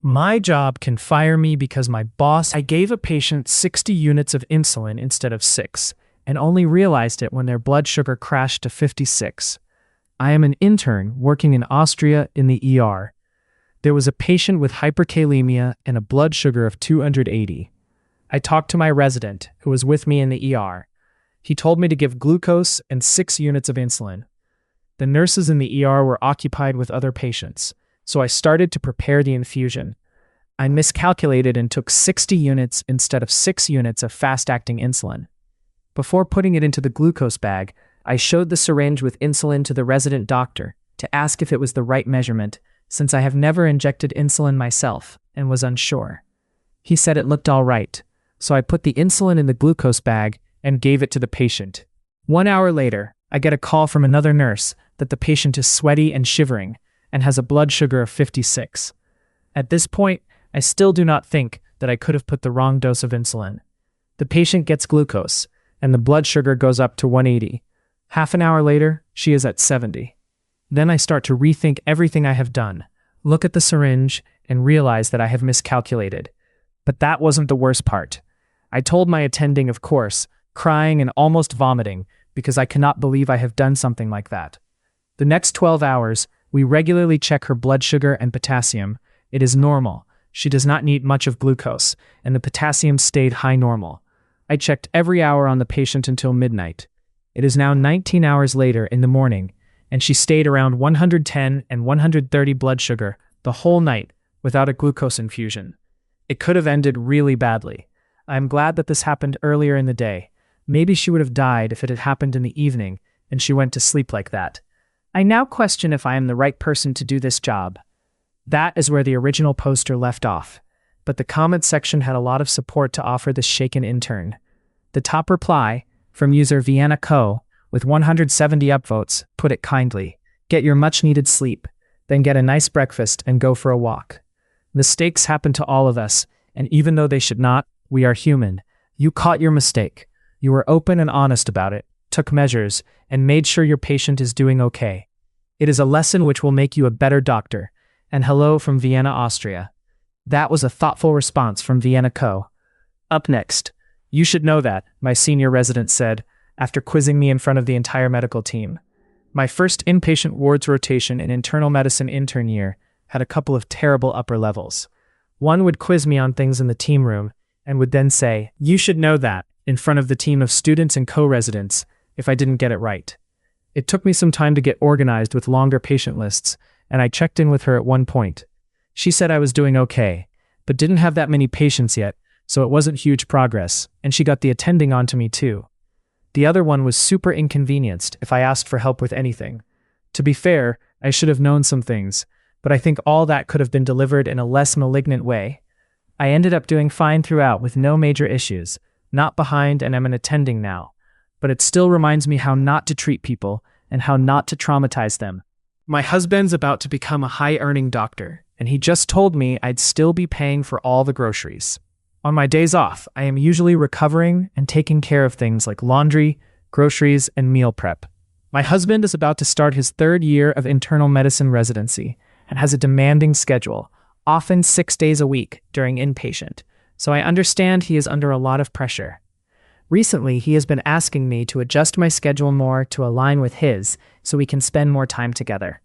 My job can fire me because my boss. I gave a patient 60 units of insulin instead of 6, and only realized it when their blood sugar crashed to 56. I am an intern working in Austria in the ER. There was a patient with hyperkalemia and a blood sugar of 280. I talked to my resident, who was with me in the ER. He told me to give glucose and 6 units of insulin. The nurses in the ER were occupied with other patients, so I started to prepare the infusion. I miscalculated and took 60 units instead of 6 units of fast-acting insulin. Before putting it into the glucose bag, I showed the syringe with insulin to the resident doctor to ask if it was the right measurement, since I have never injected insulin myself and was unsure. He said it looked all right, so I put the insulin in the glucose bag and gave it to the patient. 1 hour later, I get a call from another nurse that the patient is sweaty and shivering and has a blood sugar of 56. At this point, I still do not think that I could have put the wrong dose of insulin. The patient gets glucose, and the blood sugar goes up to 180. Half an hour later, she is at 70. Then I start to rethink everything I have done, look at the syringe, and realize that I have miscalculated. But that wasn't the worst part. I told my attending, of course, crying and almost vomiting, because I cannot believe I have done something like that. The next 12 hours, we regularly check her blood sugar and potassium. It is normal. She does not need much of glucose, and the potassium stayed high normal. I checked every hour on the patient until midnight. It is now 19 hours later in the morning, and she stayed around 110 and 130 blood sugar the whole night without a glucose infusion. It could have ended really badly. I am glad that this happened earlier in the day. Maybe she would have died if it had happened in the evening and she went to sleep like that. I now question if I am the right person to do this job. That is where the original poster left off, but the comments section had a lot of support to offer this shaken intern. The top reply, from user Vienna Co., with 170 upvotes, put it kindly: get your much-needed sleep, then get a nice breakfast and go for a walk. Mistakes happen to all of us, and even though they should not, we are human. You caught your mistake. You were open and honest about it, took measures, and made sure your patient is doing okay. It is a lesson which will make you a better doctor. And hello from Vienna, Austria. That was a thoughtful response from Vienna Co. Up next, you should know that, my senior resident said, after quizzing me in front of the entire medical team. My first inpatient wards rotation in internal medicine intern year had a couple of terrible upper levels. One would quiz me on things in the team room and would then say, "You should know that," in front of the team of students and co-residents if I didn't get it right. It took me some time to get organized with longer patient lists, and I checked in with her at one point. She said I was doing okay, but didn't have that many patients yet, so it wasn't huge progress, and she got the attending onto me too. The other one was super inconvenienced if I asked for help with anything. To be fair, I should have known some things, but I think all that could have been delivered in a less malignant way. I ended up doing fine throughout with no major issues, not behind, and am an attending now. But it still reminds me how not to treat people and how not to traumatize them. My husband's about to become a high-earning doctor, and he just told me I'd still be paying for all the groceries. On my days off, I am usually recovering and taking care of things like laundry, groceries, and meal prep. My husband is about to start his 3rd year of internal medicine residency and has a demanding schedule, often 6 days a week during inpatient, so I understand he is under a lot of pressure. Recently, he has been asking me to adjust my schedule more to align with his so we can spend more time together.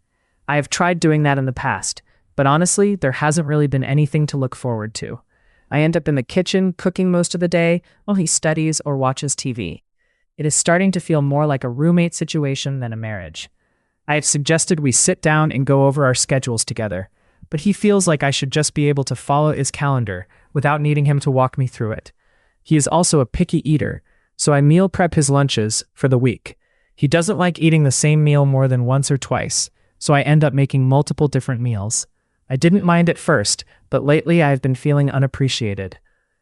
I have tried doing that in the past, but honestly, there hasn't really been anything to look forward to. I end up in the kitchen cooking most of the day while he studies or watches TV. It is starting to feel more like a roommate situation than a marriage. I have suggested we sit down and go over our schedules together, but he feels like I should just be able to follow his calendar without needing him to walk me through it. He is also a picky eater, so I meal prep his lunches for the week. He doesn't like eating the same meal more than once or twice, so I end up making multiple different meals. I didn't mind at first, but lately I have been feeling unappreciated.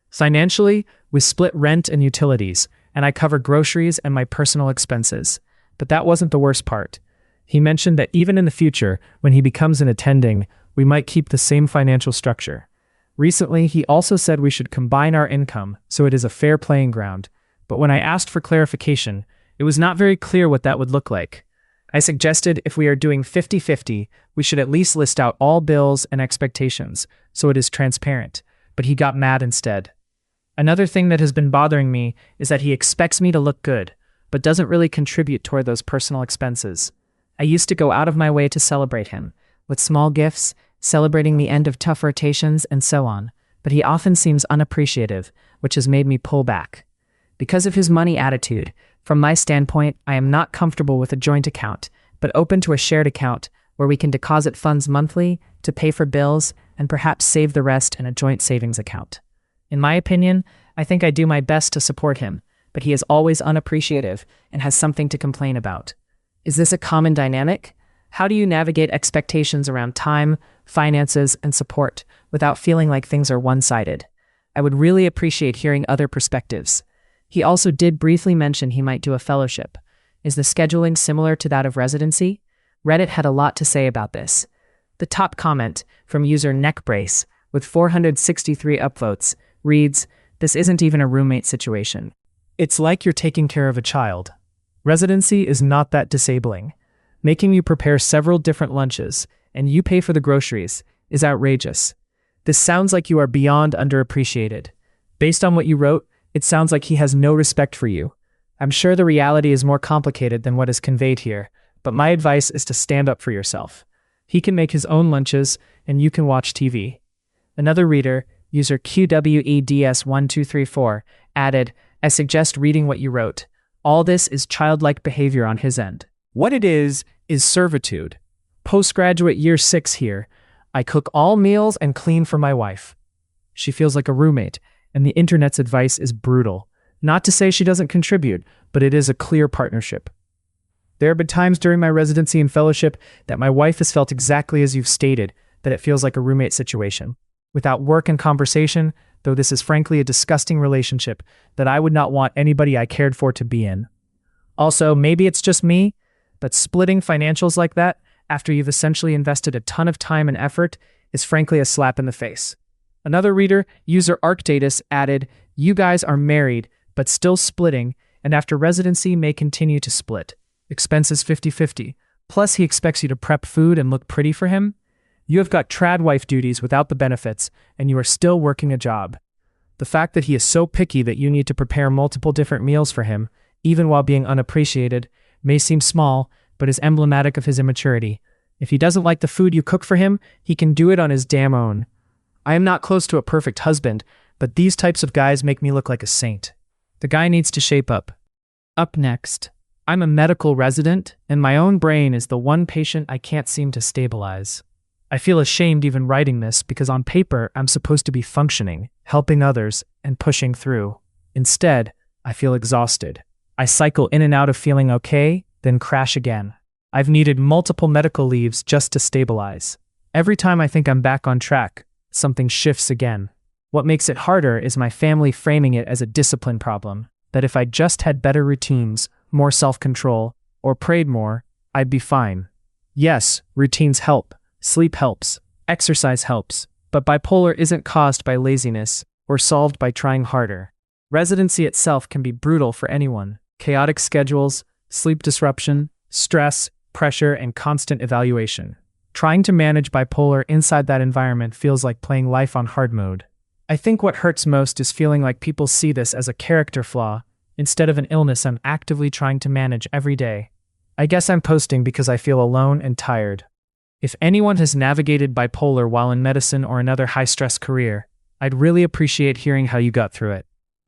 Financially, we split rent and utilities, and I cover groceries and my personal expenses. But that wasn't the worst part. He mentioned that even in the future, when he becomes an attending, we might keep the same financial structure. Recently, he also said we should combine our income so it is a fair playing ground, but when I asked for clarification, it was not very clear what that would look like. I suggested if we are doing 50-50, we should at least list out all bills and expectations, so it is transparent, but he got mad instead. Another thing that has been bothering me is that he expects me to look good, but doesn't really contribute toward those personal expenses. I used to go out of my way to celebrate him, with small gifts, celebrating the end of tough rotations, and so on, but he often seems unappreciative, which has made me pull back. Because of his money attitude, from my standpoint, I am not comfortable with a joint account, but open to a shared account where we can deposit funds monthly to pay for bills and perhaps save the rest in a joint savings account. In my opinion, I think I do my best to support him, but he is always unappreciative and has something to complain about. Is this a common dynamic? How do you navigate expectations around time, finances, and support without feeling like things are one-sided? I would really appreciate hearing other perspectives. He also did briefly mention he might do a fellowship. Is the scheduling similar to that of residency? Reddit had a lot to say about this. The top comment, from user Neckbrace, with 463 upvotes, reads, "This isn't even a roommate situation. It's like you're taking care of a child. Residency is not that disabling. Making you prepare several different lunches, and you pay for the groceries, is outrageous. This sounds like you are beyond underappreciated. Based on what you wrote, it sounds like he has no respect for you. I'm sure the reality is more complicated than what is conveyed here, but my advice is to stand up for yourself. He can make his own lunches, and you can watch TV." Another reader, user QWEDS1234, added, "I suggest reading what you wrote. All this is childlike behavior on his end. What it is servitude. Postgraduate year 6 here. I cook all meals and clean for my wife. She feels like a roommate, and the internet's advice is brutal. Not to say she doesn't contribute, but it is a clear partnership. There have been times during my residency and fellowship that my wife has felt exactly as you've stated, that it feels like a roommate situation. Without work and conversation, though this is frankly a disgusting relationship that I would not want anybody I cared for to be in. Also, maybe it's just me, but splitting financials like that, after you've essentially invested a ton of time and effort, is frankly a slap in the face." Another reader, user Arcdatus, added, "You guys are married, but still splitting, and after residency may continue to split. Expenses 50-50. Plus he expects you to prep food and look pretty for him? You have got trad wife duties without the benefits, and you are still working a job. The fact that he is so picky that you need to prepare multiple different meals for him, even while being unappreciated, may seem small, but is emblematic of his immaturity. If he doesn't like the food you cook for him, he can do it on his damn own. I am not close to a perfect husband, but these types of guys make me look like a saint. The guy needs to shape up." Up next, I'm a medical resident, and my own brain is the one patient I can't seem to stabilize. I feel ashamed even writing this because on paper I'm supposed to be functioning, helping others, and pushing through. Instead, I feel exhausted. I cycle in and out of feeling okay, then crash again. I've needed multiple medical leaves just to stabilize. Every time I think I'm back on track, something shifts again. What makes it harder is my family framing it as a discipline problem, that if I just had better routines, more self-control, or prayed more, I'd be fine. Yes, routines help, sleep helps, exercise helps, but bipolar isn't caused by laziness or solved by trying harder. Residency itself can be brutal for anyone. Chaotic schedules, sleep disruption, stress, pressure, and constant evaluation. Trying to manage bipolar inside that environment feels like playing life on hard mode. I think what hurts most is feeling like people see this as a character flaw, instead of an illness I'm actively trying to manage every day. I guess I'm posting because I feel alone and tired. If anyone has navigated bipolar while in medicine or another high-stress career, I'd really appreciate hearing how you got through it.